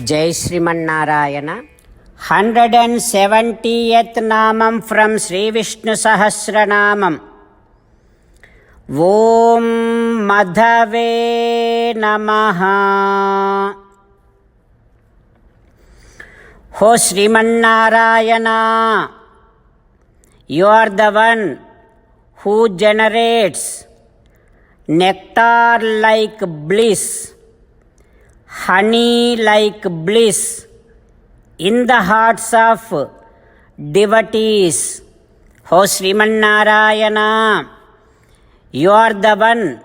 Jai Srimanarayana. 170th Namam from Sri Vishnu Sahasranamam. Om Madhave Namaha. Ho Srimanarayana, you are the one who generates nectar like bliss, honey like bliss in the hearts of devotees. O Srimanarayana, you are the one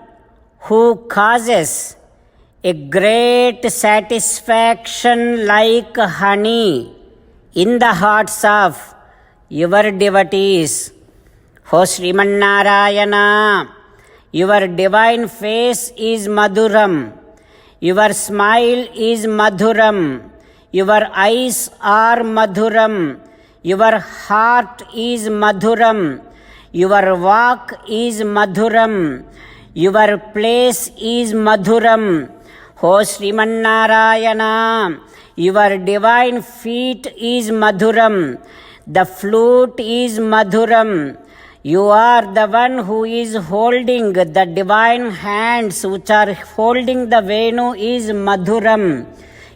who causes a great satisfaction like honey in the hearts of your devotees. O Srimanarayana, your divine face is Madhuram. Your smile is Madhuram. Your eyes are Madhuram. Your heart is Madhuram. Your walk is Madhuram. Your place is Madhuram. O Srimanarayana, your divine feet is Madhuram. The flute is Madhuram. You are the one who is holding the divine hands which are holding the Venu is Madhuram.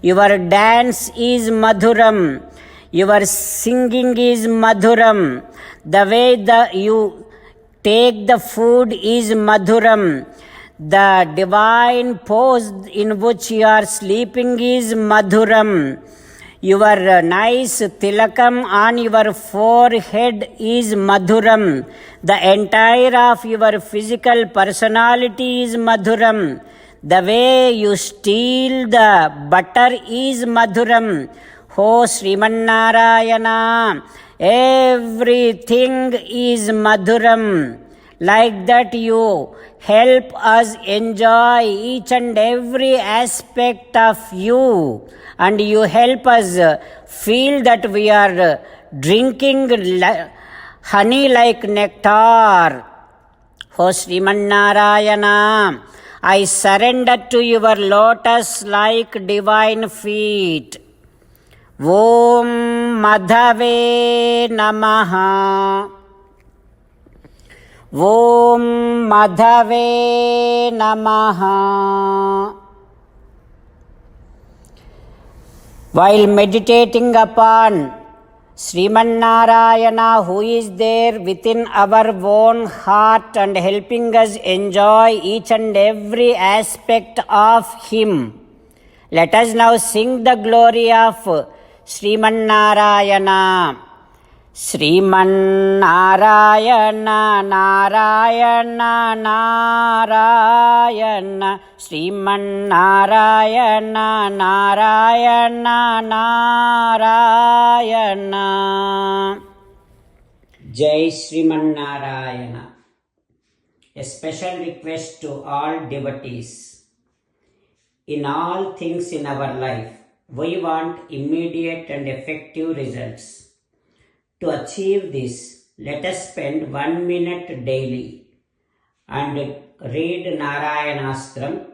Your dance is Madhuram. Your singing is Madhuram. The way you take the food is Madhuram. The divine pose in which you are sleeping is Madhuram. Your nice tilakam on your forehead is Madhuram. The entire of your physical personality is Madhuram. The way you steal the butter is Madhuram. O Srimanarayana, everything is Madhuram. Like that you help us enjoy each and every aspect of you, and you help us feel that we are drinking honey like nectar. O Srimanarayana, I surrender to your lotus like divine feet. Om Madhave Namaha. Om Madhave Namaha. While meditating upon Srimanarayana, who is there within our own heart and helping us enjoy each and every aspect of Him, let us now sing the glory of Srimanarayana. Srimanarayana, Narayana, Narayana, Srimanarayana, Narayana, Narayana. Jai Srimanarayana. A special request to all devotees. In all things in our life, we want immediate and effective results. To achieve this, let us spend 1 minute daily and read Narayanastram.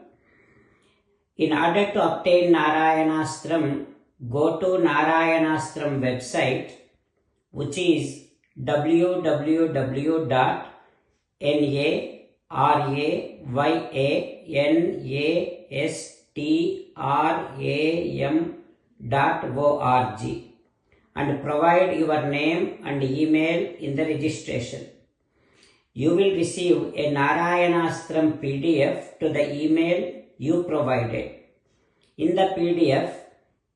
In order to obtain Narayanastram, go to Narayanastram website, which is www.narayanastram.org, and provide your name and email in the registration. You will receive a Narayanastram PDF to the email you provided. In the PDF,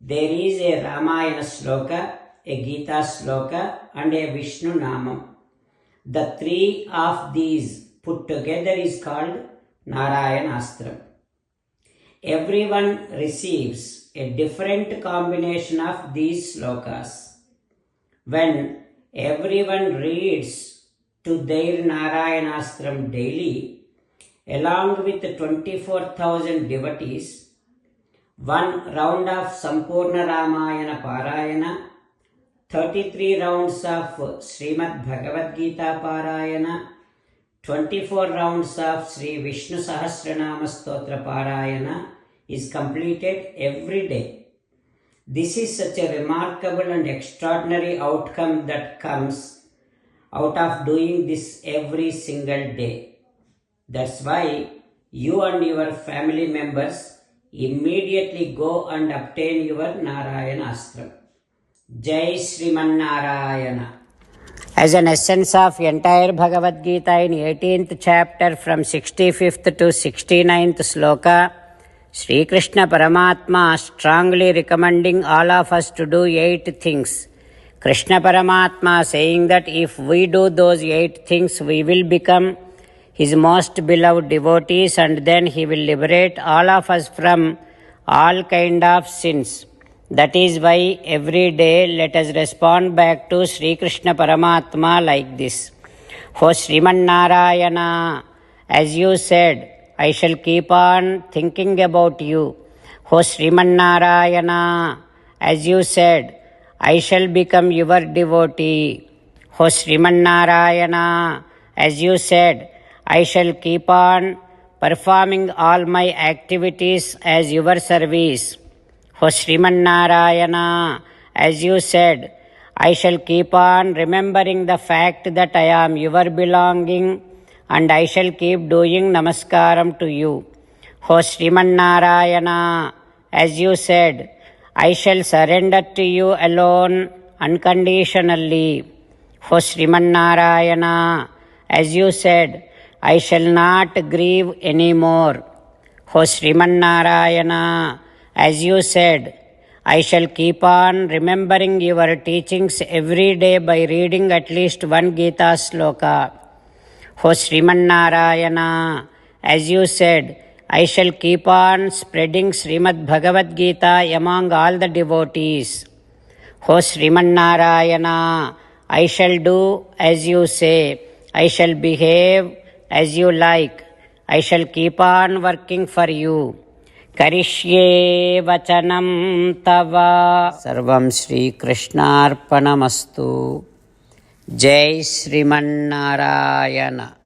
there is a Ramayana Sloka, a Gita Sloka, and a Vishnu Namam. The three of these put together is called Narayanastram. Everyone receives a different combination of these slokas. When everyone reads to their Narayanastram daily, along with 24,000 devotees, one round of Sampurna Ramayana Parayana, 33 rounds of Srimad Bhagavad Gita Parayana, 24 rounds of Sri Vishnu Sahasranama Stotra Parayana is completed every day. This is such a remarkable and extraordinary outcome that comes out of doing this every single day. That's why you and your family members immediately go and obtain your Narayanastram. Jai Sriman Narayana. As an essence of entire Bhagavad Gita in 18th chapter from 65th to 69th sloka, Sri Krishna Paramatma strongly recommending all of us to do 8 things. Krishna Paramatma saying that if we do those 8 things, we will become his most beloved devotees and then he will liberate all of us from all kind of sins. That is why every day let us respond back to Sri Krishna Paramatma like this. O Sriman Narayana, as you said, I shall keep on thinking about you. O Sriman Narayana, as you said, I shall become your devotee. O Sriman Narayana, as you said, I shall keep on performing all my activities as your service. O Sriman Narayana, as you said, I shall keep on remembering the fact that I am your belonging and I shall keep doing namaskaram to you. O Sriman Narayana, as you said, I shall surrender to you alone unconditionally. O Sriman Narayana, as you said, I shall not grieve anymore. O Sriman Narayana, as you said, I shall keep on remembering your teachings every day by reading at least one Gita sloka. O Sriman Narayana, as you said, I shall keep on spreading Srimad Bhagavad Gita among all the devotees. O Sriman Narayana, I shall do as you say. I shall behave as you like. I shall keep on working for you. Karishye vachanam tava. Sarvam Shri Krishnarpanamastu. Jai Sriman Narayana.